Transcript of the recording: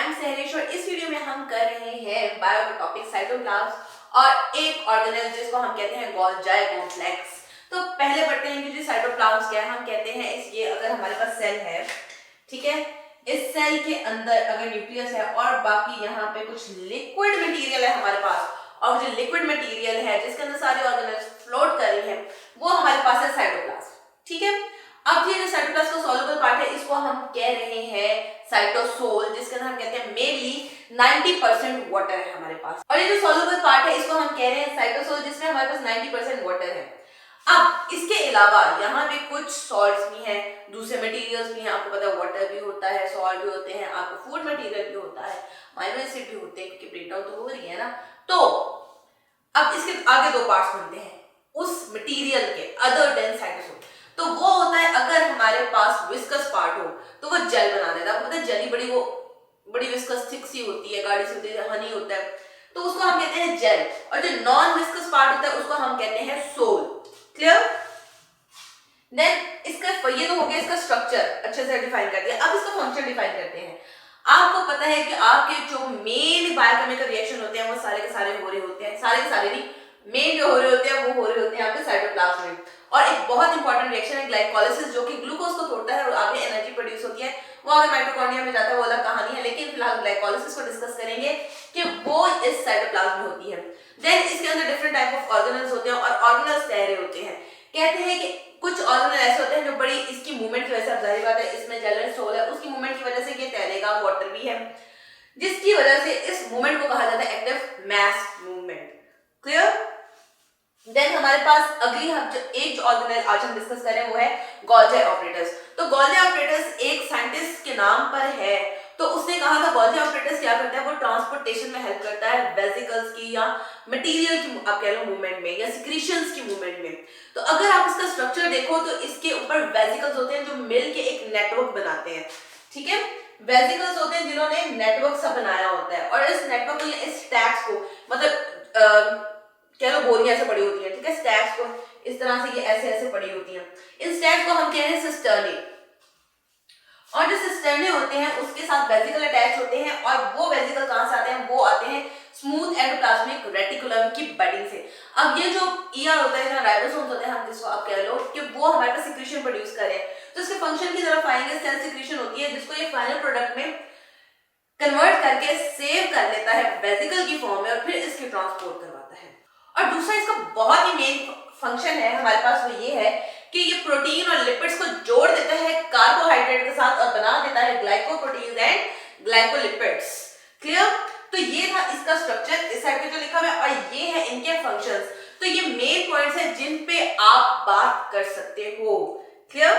I am Sahrish और इस video में हम कर रहे हैं बायो का टॉपिक साइटोप्लाज्म और एक ऑर्गेनेल जिसको हम कहते हैं गोल्जाई कॉम्प्लेक्स। तो पहले पढ़ते हैं कि जो साइटोप्लाज्म क्या है। हम कहते हैं इस ये अगर हमारे पास सेल है, ठीक है, इस सेल के अंदर अगर न्यूक्लियस है और बाकी यहाँ पे कुछ लिक्विड मटेरियल है हमारे पास, और जो लिक्विड मटेरियल है जिसके अंदर सारे ऑर्गेनेल्स फ्लोट कर रही हैं वो हमारे पास है साइटोप्लाज्म, ठीक है। अब ये जो साइटोप्लाज्म का सॉल्युबल पार्ट है इसको हम कह रहे हैं साइटोसोल, जिसके अंदर हम कहते हैं मेनली 90% वाटर है हमारे पास। और ये जो सॉल्युबल पार्ट है इसको हम कह रहे हैं साइटोसोल, जिसमें हमारे पास 90% वाटर है। अब इसके अलावा यहाँ पे कुछ सॉल्ट्स भी हैं, दूसरे मटेरियल्स भी हैं। आपको पता है वाटर भी होता है, सॉल्ट भी होते हैं, आपको फूड मटेरियल भी होता है, अमीनो एसिड भी होते हैं क्योंकि ब्रेकडाउन तो हो रही है ना। तो अब इसके आगे दो पार्ट्स बनते हैं उस मटेरियल के अदर देन साइटोसोल। तो वो होता है अगर हमारे पास विस्कस पार्ट हो तो वो जेल बना देता है। आपको पता है जेली बड़ी विस्कस थिक सी होती है, गाढ़ी सी होती है, हनी होता है, तो उसको हम कहते हैं जेल। और जो नॉन विस्कस पार्ट होता है उसको हम कहते हैं सोल। क्लियर? देन इसका ये तो हो गया इसका स्ट्रक्चर अच्छे से डिफाइन कर दिया। अब इसका फंक्शन डिफाइन करते हैं। आपको पता है कि आपके जो मेन बायोकेमिकल रिएक्शन होते हैं वो सारे के सारे हो रहे होते हैं, सारे के सारे नहीं, मेन जो हो रहे होते हैं वो हो रहे होते हैं आपके साइटोप्लाज्म में। और एक बहुत इंपॉर्टेंट रिएक्शन है ग्लाइकोलाइसिस, जो कि ग्लूकोज को तोड़ता है और आगे एनर्जी प्रोड्यूस होती है। वो आगे माइटोकॉन्ड्रिया में जाता है, वो अलग कहानी है, लेकिन फिलहाल ग्लाइकोलाइसिस को डिस्कस करेंगे कि वो इस साइटोप्लाज्म में होती है। देन इसके अंदर डिफरेंट टाइप ऑफ ऑर्गेनल्स होते हैं और ऑर्गेनल्स तैरे होते हैं। कहते हैं कि कुछ ऑर्गेनल ऐसे होते हैं जो बड़ी इसकी मूवमेंट की वजह से, अब जाहिर बात है इसमें जेल एंड सोल है, उसकी मूवमेंट की वजह से ये तैरेगा, वाटर भी है, जिसकी वजह से इस मूवमेंट को कहा जाता है active mass movement. Clear? Then हमारे पास अगली हम जो एक ऑर्गेनेल आज हम डिस्कस करें वो है गोल्गी ऑपरेटर्स। तो गोल्गी ऑपरेटर्स एक साइंटिस्ट के नाम पर है, तो उसने कहा था गोल्गी ऑपरेटर्स क्या करता है, वो ट्रांसपोर्टेशन में हेल्प करता है वेसिकल्स की या मटेरियल की आप कह लो मूवमेंट में या सिक्रीशंस की मूवमेंट में। तो अगर आप इसका स्ट्रक्चर देखो तो इसके ऊपर वेसिकल्स होते हैं जो मिल के एक नेटवर्क बनाते हैं, ठीक है। वेसिकल्स होते हैं जिन्होंने नेटवर्क सा बनाया होता है और इस नेटवर्क को या इस स्टैक्स को मतलब कह लो बोरियां ऐसे पड़ी होती हैं, ठीक है, स्टैक्स को इस तरह से ये ऐसे ऐसे पड़ी होती हैं। इन स्टैक्स को हम कह रहे हैं सिस्टर्नी, और जो सिस्टर्नी होते हैं उसके साथ वेसिकल अटैच होते हैं और वो वेसिकल कहां से आते हैं, वो आते हैं स्मूथ एंडोप्लाज्मिक रेटिकुलम की बडिंग से। अब ये जो ईआर होता है या राइबोसोम्स होते हैं, हम जिसको आप कह लो कि वो हमारे पास सिक्रीशन प्रोड्यूस कर रहे हैं, तो इसके फंक्शन की तरफ आएंगे। सेल सिक्रीशन होती है जिसको ये फाइनल प्रोडक्ट में कन्वर्ट करके सेव कर लेता है वेसिकल की फॉर्म में और फिर इसकी ट्रांसपोर्ट करवाता है। और दूसरा इसका बहुत ही मेन फंक्शन है हमारे पास, वो ये है कि ये प्रोटीन और लिपिड्स को जोड़ देता है कार्बोहाइड्रेट के साथ और बना देता है ग्लाइकोप्रोटीन्स एंड ग्लाइकोलिपिड्स। क्लियर? तो ये था इसका स्ट्रक्चर, इस साइड पे जो लिखा हुआ है, और ये है इनके फंक्शंस। तो ये मेन पॉइंट्स हैं जिन पे आप बात कर सकते हो। क्लियर?